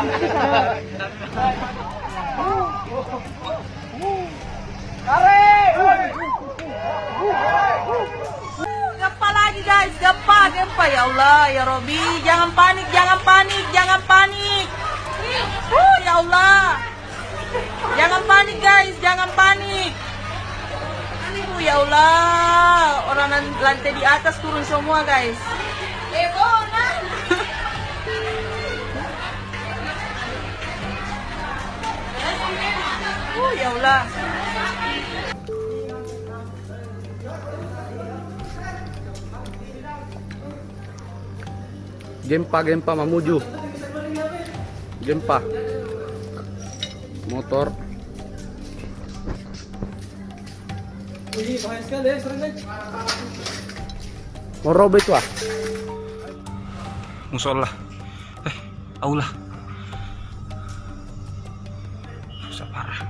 Gempa lagi guys, gempa ya Allah, ya Robi, jangan panik, jangan panik, jangan panik. Ya Allah, jangan panik guys, jangan panik. Ya Allah, orang lantai di atas turun semua guys. Ya Allah. Gempa memuju. Gempa. Motor. Mau robek lah. Musola. Aula. Susah parah.